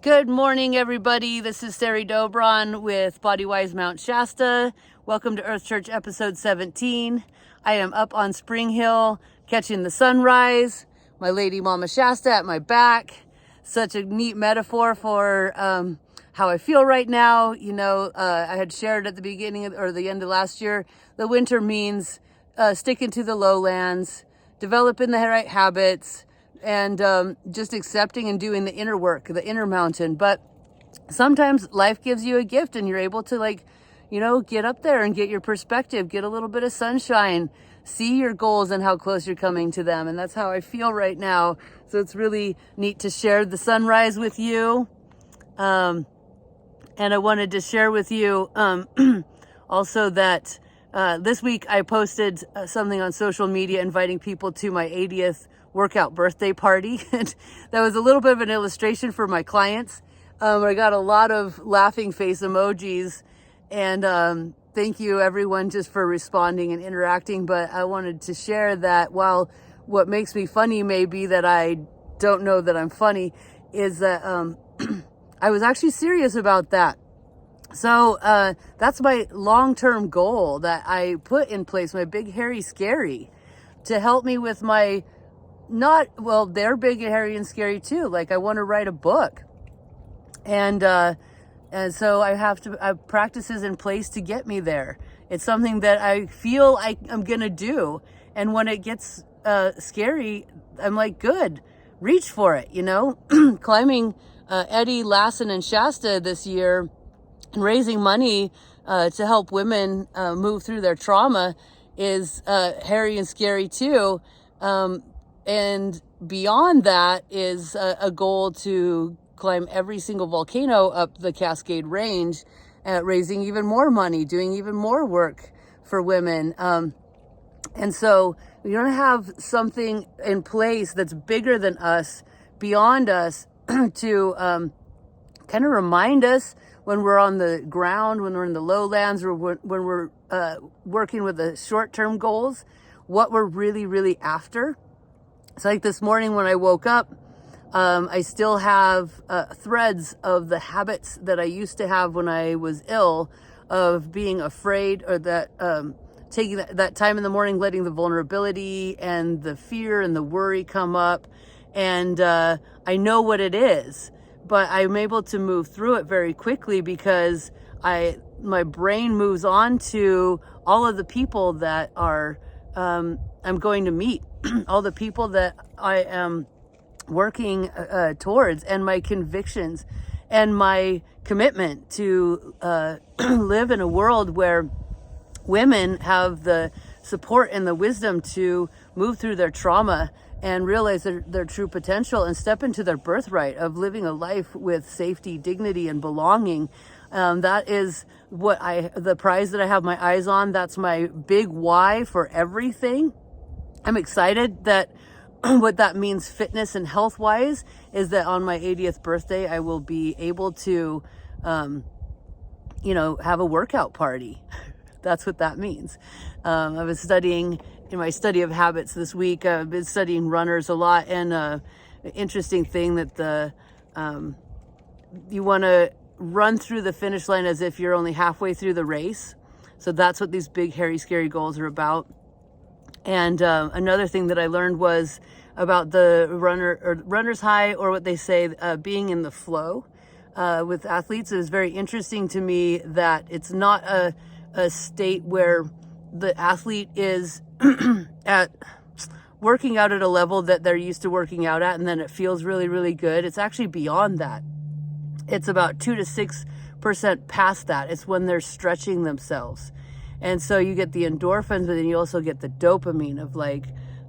Good morning, everybody. This is Sari Dobron with Bodywise Mount Shasta. Welcome to Earth Church episode 17. I am up on Spring Hill catching the sunrise. My lady Mama Shasta at my back. Such a neat metaphor for how I feel right now. I had shared at the beginning or the end of last year, the winter means sticking to the lowlands, developing the right habits, and just accepting and doing the inner work, the inner mountain. But sometimes life gives you a gift and you're able to get up there and get your perspective, get a little bit of sunshine, see your goals and how close you're coming to them. And that's how I feel right now. So it's really neat to share the sunrise with you. And I wanted to share with you also that this week I posted something on social media inviting people to my 80th workout birthday party. And that was a little bit of an illustration for my clients. I got a lot of laughing face emojis, and thank you everyone just for responding and interacting. But I wanted to share that while what makes me funny may be that I don't know that I'm funny, is that I was actually serious about that. So that's my long-term goal that I put in place, my big, hairy, scary, to help me with my they're big and hairy and scary too. Like, I want to write a book. And so I have practices in place to get me there. It's something that I feel I'm going to do. And when it gets scary, I'm like, good, reach for it, climbing Eddie, Lassen, and Shasta this year and raising money to help women move through their trauma is hairy and scary too. And beyond that is a goal to climb every single volcano up the Cascade Range, raising even more money, doing even more work for women. And so we don't have something in place that's bigger than us, beyond us, to kind of remind us when we're on the ground, when we're in the lowlands, or when we're working with the short-term goals, what we're really, really after. So like this morning when I woke up, I still have threads of the habits that I used to have when I was ill, of being afraid, or that taking that time in the morning, letting the vulnerability and the fear and the worry come up. And I know what it is, but I'm able to move through it very quickly because my brain moves on to all of the people that are I'm going to meet, all the people that I am working towards, and my convictions and my commitment to live in a world where women have the support and the wisdom to move through their trauma and realize their true potential and step into their birthright of living a life with safety, dignity, and belonging. That is the prize that I have my eyes on. That's my big why for everything. I'm excited that what that means fitness and health wise is that on my 80th birthday, I will be able to, have a workout party. That's what that means. I was studying in my study of habits this week. I've been studying runners a lot, and an interesting thing that you want to run through the finish line as if you're only halfway through the race. So that's what these big, hairy, scary goals are about. And another thing that I learned was about the runner's high, or what they say, being in the flow with athletes. It is very interesting to me that it's not a state where the athlete is at working out at a level that they're used to working out at, and then it feels really, really good. It's actually beyond that. It's about 2 to 6% past that. It's when they're stretching themselves. And so you get the endorphins, but then you also get the dopamine of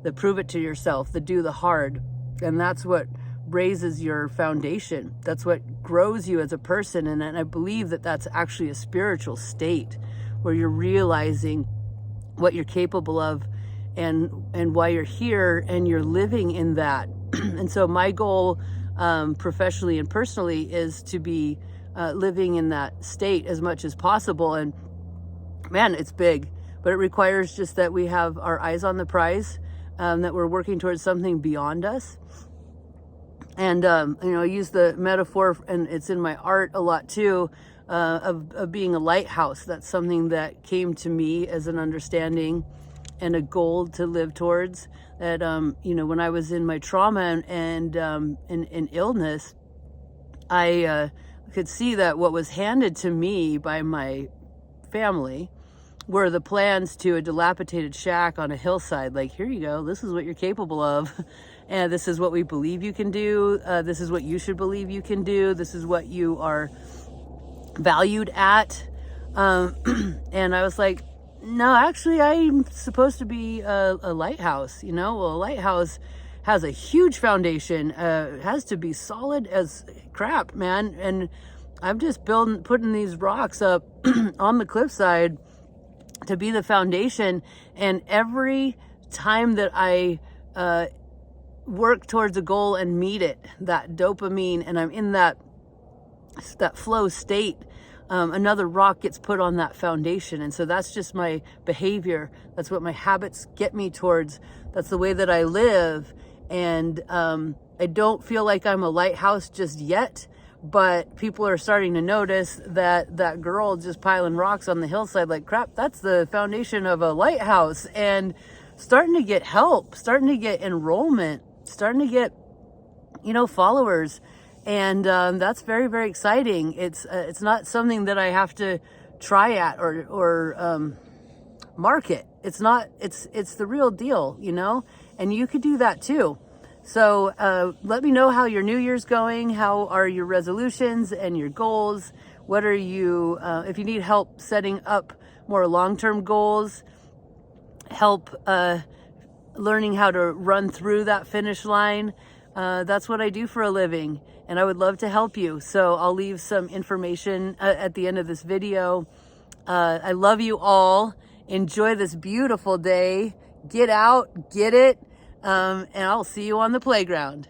the prove it to yourself, the do the hard. And that's what raises your foundation. That's what grows you as a person. And I believe that that's actually a spiritual state where you're realizing what you're capable of and why you're here, and you're living in that. And so my goal professionally and personally is to be living in that state as much as possible. And man, it's big, but it requires just that we have our eyes on the prize, that we're working towards something beyond us. And, I use the metaphor, and it's in my art a lot too, of being a lighthouse. That's something that came to me as an understanding and a goal to live towards. That, when I was in my trauma and in illness, I could see that what was handed to me by my family were the plans to a dilapidated shack on a hillside. Like, here you go, this is what you're capable of. And this is what we believe you can do. This is what you should believe you can do. This is what you are valued at. And I was like, no, actually, I'm supposed to be a lighthouse, Well, a lighthouse has a huge foundation, has to be solid as crap, man. And I'm just putting these rocks up on the cliffside to be the foundation. And every time that I work towards a goal and meet it, that dopamine, and I'm in that flow state, another rock gets put on that foundation. And so that's just my behavior. That's what my habits get me towards. That's the way that I live. And I don't feel like I'm a lighthouse just yet, but people are starting to notice that girl just piling rocks on the hillside like crap, that's the foundation of a lighthouse. And starting to get help, starting to get enrollment, starting to get, followers. And that's very, very exciting. It's not something that I have to try at or market. It's not, it's the real deal, and you could do that too. So let me know how your New Year's going. How are your resolutions and your goals? What are you, if you need help setting up more long-term goals, help learning how to run through that finish line, that's what I do for a living, and I would love to help you. So I'll leave some information at the end of this video. I love you all. Enjoy this beautiful day. Get out, get it, and I'll see you on the playground.